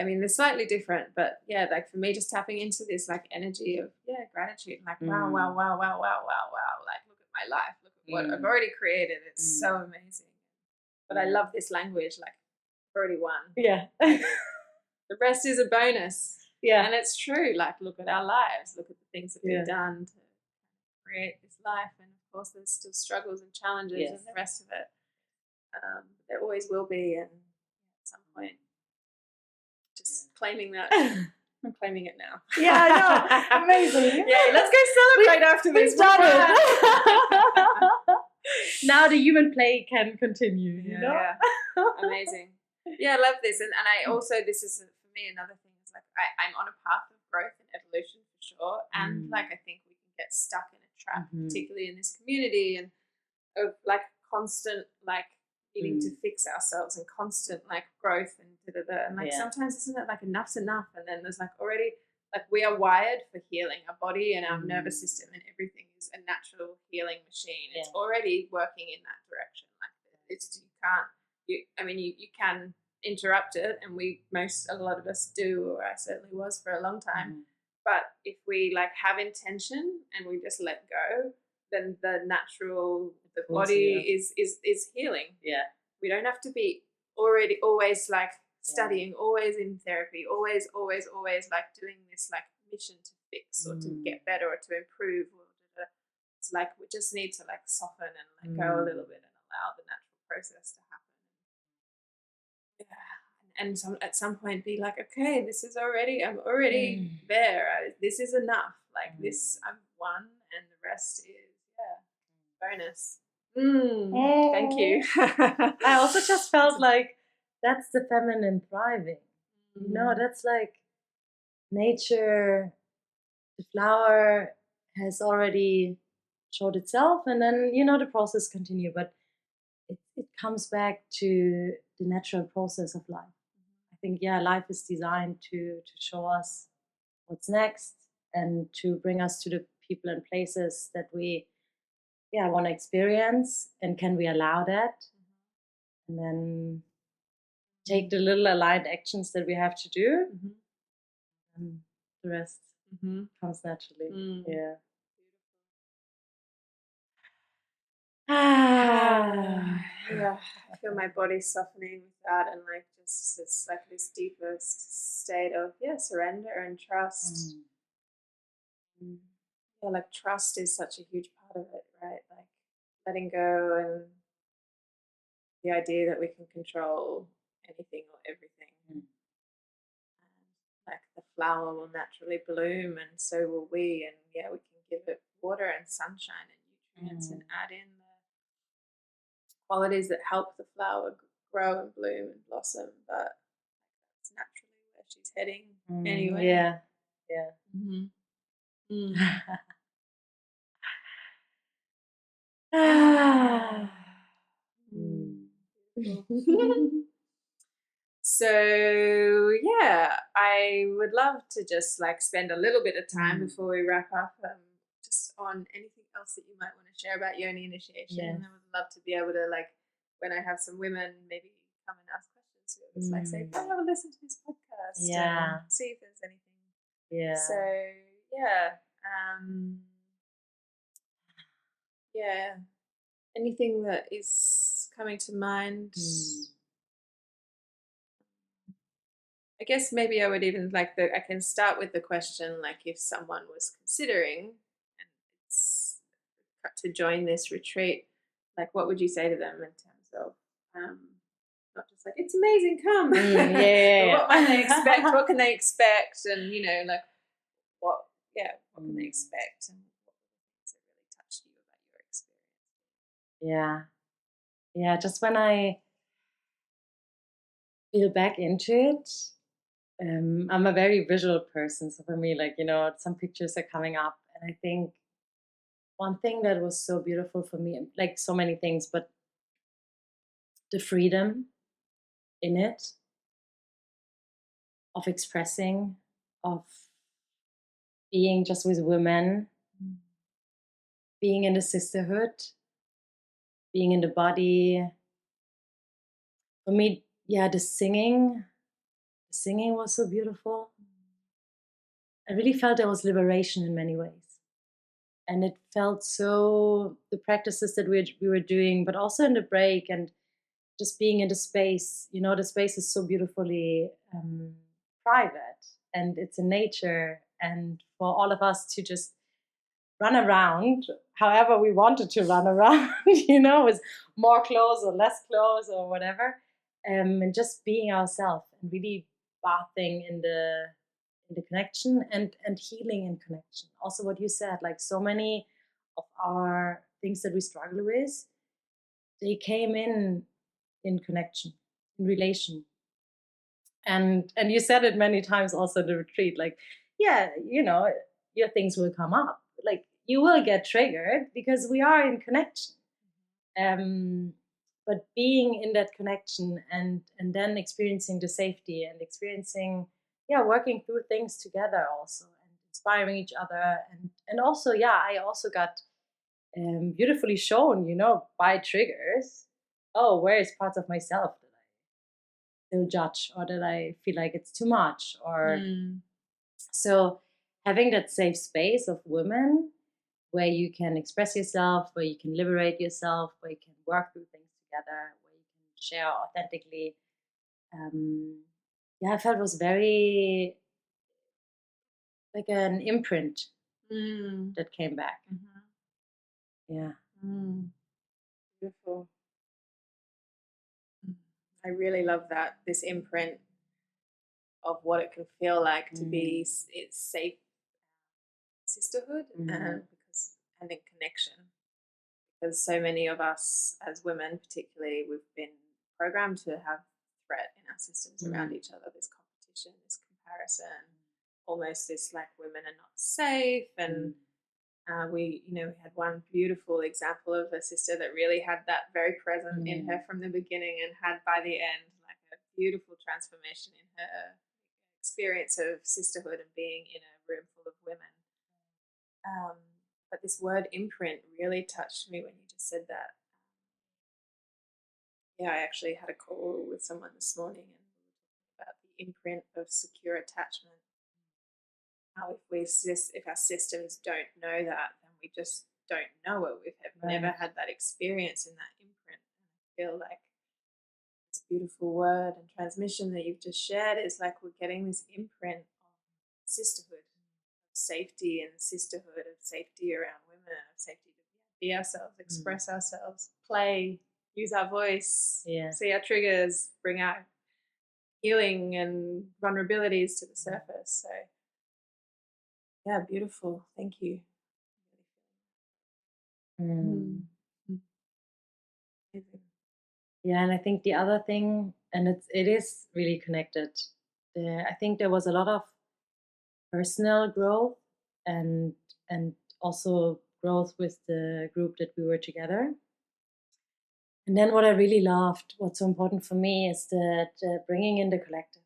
Speaker 2: I mean, they're slightly different, but like for me, just tapping into this like energy of gratitude, like wow, wow, wow, wow, wow, wow, wow, like look at my life, look at what I've already created. It's so amazing. But I love this language, like I've already won. The rest is a bonus. And it's true. Like look at our lives, look at the things that we've done to create this life, and of course there's still struggles and challenges and the rest of it. There always will be, and at some point. Just claiming that. I'm claiming it now. Yeah, I know. Amazing. Let's go celebrate after this. We've done it. Now the human play can continue, you know? Amazing. I love this. And I also, this is for me another thing, is like I'm on a path of growth and evolution for sure. And like I think we can get stuck in a trap, particularly in this community, and of like constant like needing to fix ourselves and constant like growth and and like sometimes isn't it like enough's enough, and then there's like already like we are wired for healing. Our body and our nervous system and everything is a natural healing machine. It's already working in that direction. Like it's you can interrupt it, and a lot of us do, or I certainly was for a long time. But if we like have intention and we just let go, then the body is healing. We don't have to be always like studying, always in therapy, always like doing this like mission to fix or to get better or to improve. It's like we just need to like soften and let go a little bit and allow the natural process to happen. And at some point be like, okay, I'm already there. This is enough. Like this, I'm one, and the rest is bonus. Thank you.
Speaker 3: I also just felt like that's the feminine thriving. You know, that's like nature, the flower has already showed itself, and then, you know, the process continue. But it comes back to the natural process of life. I think, life is designed to show us what's next and to bring us to the people and places that we want to experience, and can we allow that, and then take the little aligned actions that we have to do, and the rest comes naturally.
Speaker 2: I feel my body softening with that, and like just it's like this deepest state of surrender and trust. Like trust is such a huge part of it, right? Like letting go, and the idea that we can control anything or everything. And like the flower will naturally bloom, and so will we. And we can give it water and sunshine and nutrients and add in the qualities that help the flower grow and bloom and blossom. But that's naturally where she's heading anyway.
Speaker 3: Ah.
Speaker 2: So yeah, I would love to just like spend a little bit of time before we wrap up, just on anything else that you might want to share about Yoni initiation.
Speaker 3: Yes.
Speaker 2: And I would love to be able to, like, when I have some women maybe come and ask questions, it's like say, "Go have a listen to this podcast,
Speaker 3: Yeah.
Speaker 2: and see if there's anything."
Speaker 3: Yeah.
Speaker 2: So yeah, yeah. Anything that is coming to mind? I guess maybe I would even like I can start with the question, like, if someone was considering and it's to join this retreat, like, what would you say to them in terms of not just like, it's amazing, come.
Speaker 3: Yeah.
Speaker 2: But what might they expect? What can they expect? And like, what can they expect? And what were the things that really touched you about your experience?
Speaker 3: Yeah, just when I feel back into it, I'm a very visual person. So for me, like, some pictures are coming up. And I think one thing that was so beautiful for me, like so many things, but the freedom in it of expressing, of being just with women, being in the sisterhood, being in the body. For me, the singing was so beautiful. I really felt there was liberation in many ways. And it felt so, the practices that we were doing, but also in the break and just being in the space, the space is so beautifully private and it's in nature. And for all of us to just run around however we wanted to run around, with more clothes or less clothes or whatever, and just being ourselves and really bathing in the connection and healing in connection. Also what you said, like so many of our things that we struggle with, they came in connection, in relation. And you said it many times also in the retreat, like, your things will come up. Like you will get triggered because we are in connection. But being in that connection and then experiencing the safety and experiencing, working through things together also and inspiring each other. And also, I also got beautifully shown, by triggers. Oh, where is parts of myself that I still judge or that I feel like it's too much? Or so having that safe space of women where you can express yourself, where you can liberate yourself, where you can work through things together, where you can share authentically. I felt it was very like an imprint that came back. Yeah.
Speaker 2: Beautiful. I really love that, this imprint of what it can feel like to be it's safe sisterhood and in connection. Because so many of us as women, particularly, we've been programmed to have threat in our systems around each other, this competition, this comparison, almost this like women are not safe. And we had one beautiful example of a sister that really had that very present in her from the beginning and had by the end like a beautiful transformation in her experience of sisterhood and being in a room full of women. But this word imprint really touched me when you just said that. I actually had a call with someone this morning and we were talking about the imprint of secure attachment. How if our systems don't know that, then we just don't know it. We have never had that experience in that imprint. And I feel like this beautiful word and transmission that you've just shared is like we're getting this imprint of sisterhood, of safety, and sisterhood, of safety around women, of safety to be ourselves, express ourselves, play, use our voice, see our triggers, bring our healing and vulnerabilities to the surface. So beautiful. Thank you.
Speaker 3: Yeah, and I think the other thing, and it is really connected. I think there was a lot of personal growth and also growth with the group that we were together. And then what I really loved, what's so important for me, is that bringing in the collective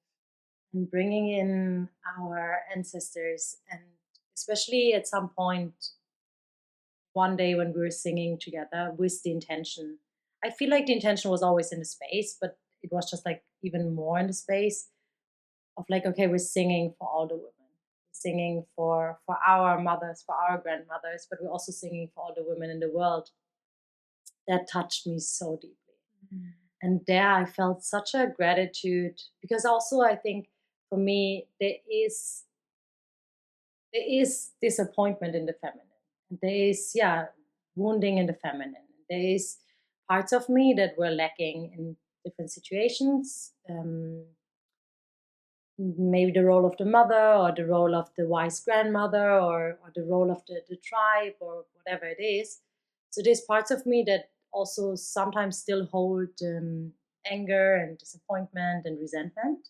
Speaker 3: and bringing in our ancestors, and especially at some point one day when we were singing together with the intention. I feel like the intention was always in the space, but it was just like even more in the space of like, okay, we're singing for all the women, singing for our mothers, for our grandmothers, but we're also singing for all the women in the world. That touched me so deeply. And there I felt such a gratitude, because also I think for me there is disappointment in the feminine. There is wounding in the feminine. There is parts of me that were lacking in different situations. Maybe the role of the mother, or the role of the wise grandmother, or the role of the tribe, or whatever it is. So there's parts of me that also sometimes still hold anger and disappointment and resentment.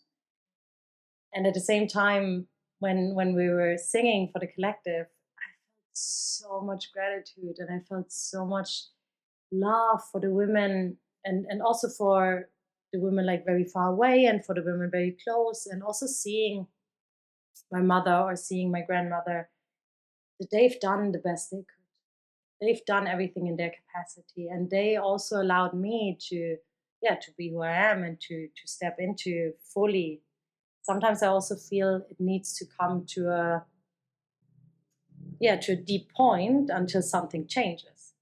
Speaker 3: And at the same time, when we were singing for the collective, I felt so much gratitude, and I felt so much love for the women, and also for the women like very far away, and for the women very close, and also seeing my mother or seeing my grandmother, that they've done the best they could. They've done everything in their capacity, and they also allowed me to be who I am, and to step into fully. Sometimes I also feel it needs to come to a deep point until something changes.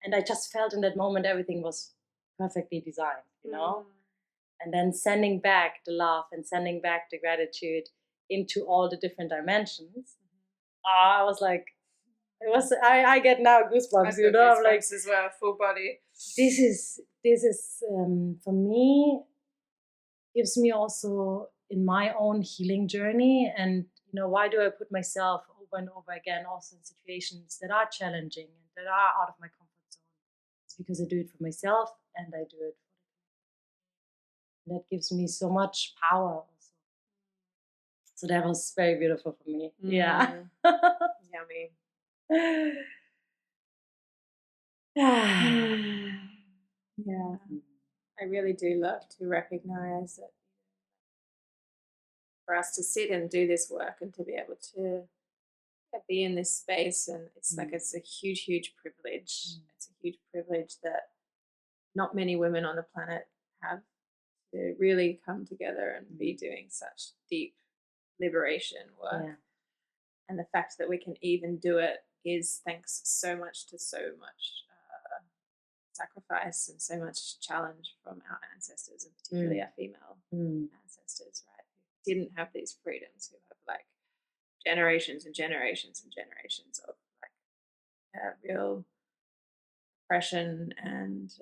Speaker 3: And I just felt in that moment everything was perfectly designed, you know? And then sending back the love and sending back the gratitude into all the different dimensions. I was like, I get now goosebumps, you know? I'm like,
Speaker 2: as well, full body.
Speaker 3: This is for me, gives me also in my own healing journey. And why do I put myself over and over again also in situations that are challenging and that are out of my comfort zone? It's because I do it for myself, and I do it for the community. That gives me so much power also. So that was very beautiful for me. Yeah.
Speaker 2: Yummy. Yeah, I really do love to recognize that for us to sit and do this work, and to be able to be in this space, and it's like it's a huge privilege. It's a huge privilege that not many women on the planet have, to really come together and be doing such deep liberation work. Yeah. And the fact that we can even do it is thanks so much to so much sacrifice and so much challenge from our ancestors, and particularly our female ancestors, right? Who didn't have these freedoms, who have like generations and generations and generations of like real oppression and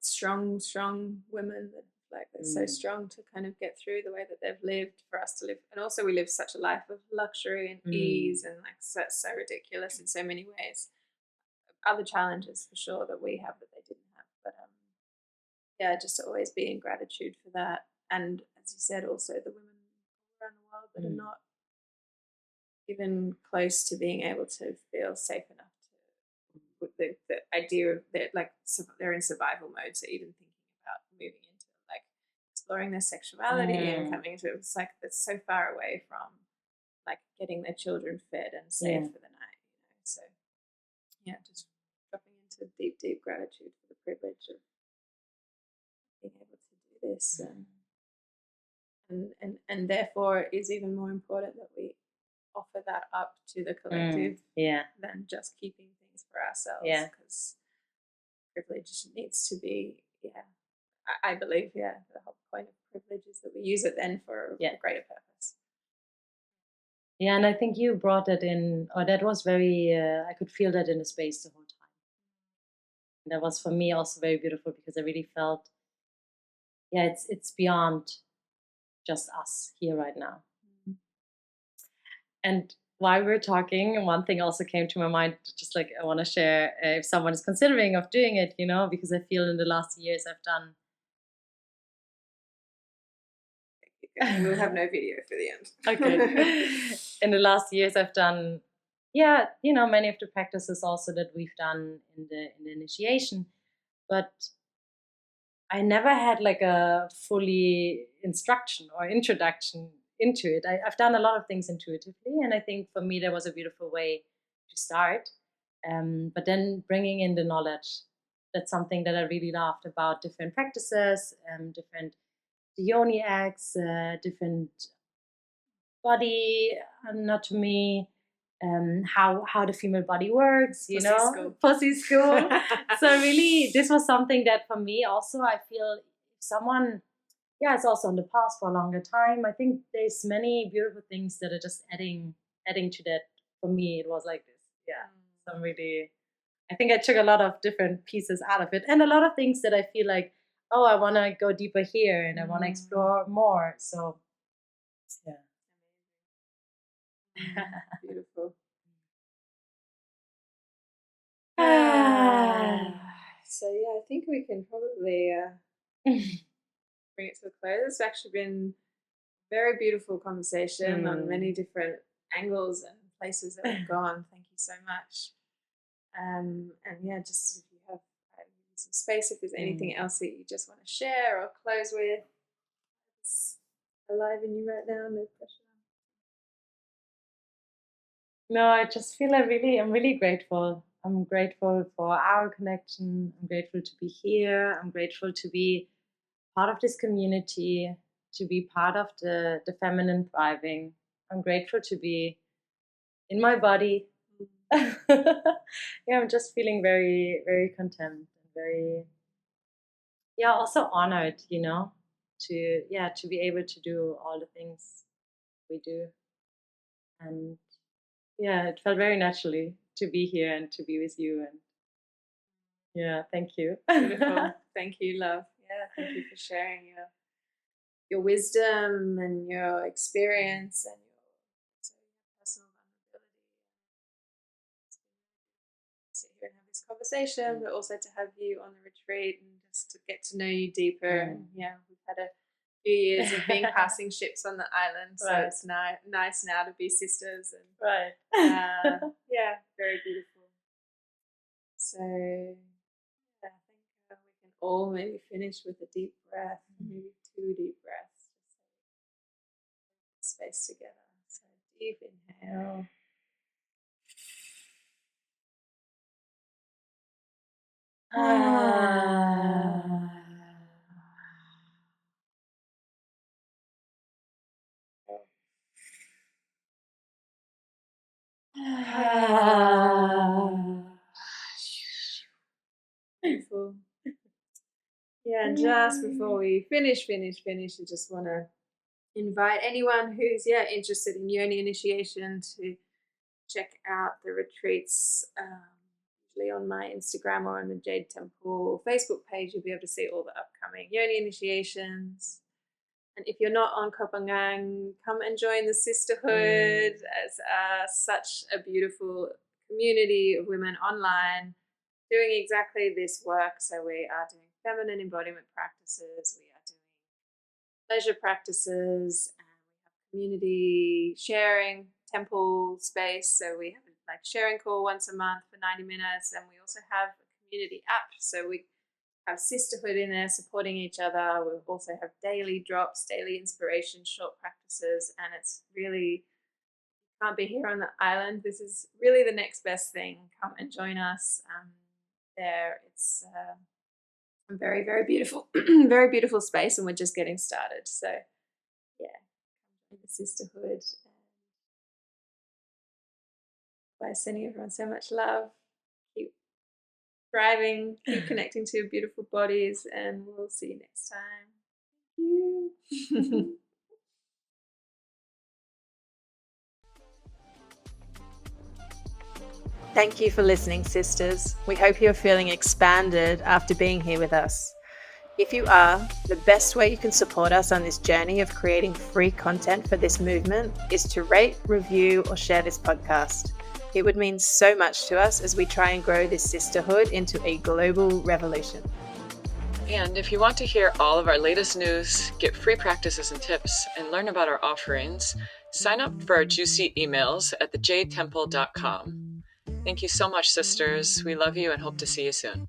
Speaker 2: strong women that like they're so strong to kind of get through the way that they've lived, for us to live. And also we live such a life of luxury and ease, and like so ridiculous in so many ways. Other challenges for sure that we have that they didn't have, but just always be in gratitude for that. And as you said, also the women around the world that are not even close to being able to feel safe enough to, with the idea of that, like they're in survival mode, so even thinking about moving into like exploring their sexuality and coming into it's like it's so far away from like getting their children fed and safe for the night, so just dropping into deep gratitude for the privilege of being able to do this, and therefore it is even more important that we offer that up to the collective than just keeping things for ourselves, because privilege needs to be I believe the whole point of privilege is that we use it then for a greater purpose.
Speaker 3: Yeah, and I think you brought that in, or that was very, I could feel that in the space the whole time. And that was for me also very beautiful, because I really felt, it's beyond just us here right now. And while we're talking, one thing also came to my mind, just like I want to share, if someone is considering of doing it, because I feel in the last years I've done.
Speaker 2: We'll have no video for the end.
Speaker 3: Okay. In the last years I've done many of the practices also that we've done in the initiation, but I never had like a fully instruction or introduction into it. I've done a lot of things intuitively, and I think for me that was a beautiful way to start. But then bringing in the knowledge, that's something that I really loved about different practices, different Yoni eggs, different body anatomy, how the female body works, pussy school. So really, this was something that for me also, I feel if someone, it's also in the past for a longer time, I think there's many beautiful things that are just adding to that. For me, it was like this. So I'm really, I think I took a lot of different pieces out of it, and a lot of things that I feel like, oh, I want to go deeper here and I want to explore more. So
Speaker 2: Beautiful. So I think we can probably bring it to a close. It's actually been a very beautiful conversation on many different angles and places that we've gone. Thank you so much. And just if you have some space, if there's anything else that you just want to share or close with, it's alive in you right now, no pressure.
Speaker 3: No, I just feel I'm really grateful. I'm grateful for our connection. I'm grateful to be here. I'm grateful to be part of this community, to be part of the feminine thriving. I'm grateful to be in my body. I'm just feeling very, very content and very, also honored, to be able to do all the things we do. And it felt very naturally to be here and to be with you. And thank you.
Speaker 2: Beautiful. Thank you, love. Thank you for sharing your wisdom and your experience and your personal vulnerability. Sit here and have this conversation, but also to have you on the retreat and just to get to know you deeper. And we've had a few years of being passing ships on the island, so it's nice now to be sisters. And very beautiful. So I think we can all maybe finish with a deep breath, maybe 2 deep breaths, just space together. So deep inhale. Beautiful. And just before we finish, I just want to invite anyone who's interested in Yoni initiation to check out the retreats. Usually on my Instagram or on the Jade Temple Facebook page, you'll be able to see all the upcoming Yoni initiations. And if you're not on Koh Phangan, come and join the Sisterhood as such a beautiful community of women online doing exactly this work. So we are doing feminine embodiment practices, we are doing pleasure practices, and we have community sharing, temple space. So we have like sharing call once a month for 90 minutes, and we also have a community app. So we have Sisterhood in there supporting each other. We also have daily drops, daily inspiration, short practices, and it's really, you can't be here on the island. This is really the next best thing. Come and join us there. It's a very, very beautiful, very beautiful space, and we're just getting started. So come join the Sisterhood. By sending everyone so much love. Keep thriving, keep connecting to your beautiful bodies, and we'll see you next time. Thank you. Thank you for listening, sisters. We hope you're feeling expanded after being here with us. If you are, the best way you can support us on this journey of creating free content for this movement is to rate, review, or share this podcast. It would mean so much to us as we try and grow this sisterhood into a global revolution.
Speaker 1: And if you want to hear all of our latest news, get free practices and tips, and learn about our offerings, sign up for our juicy emails at thejadetemple.com. Thank you so much, sisters. We love you and hope to see you soon.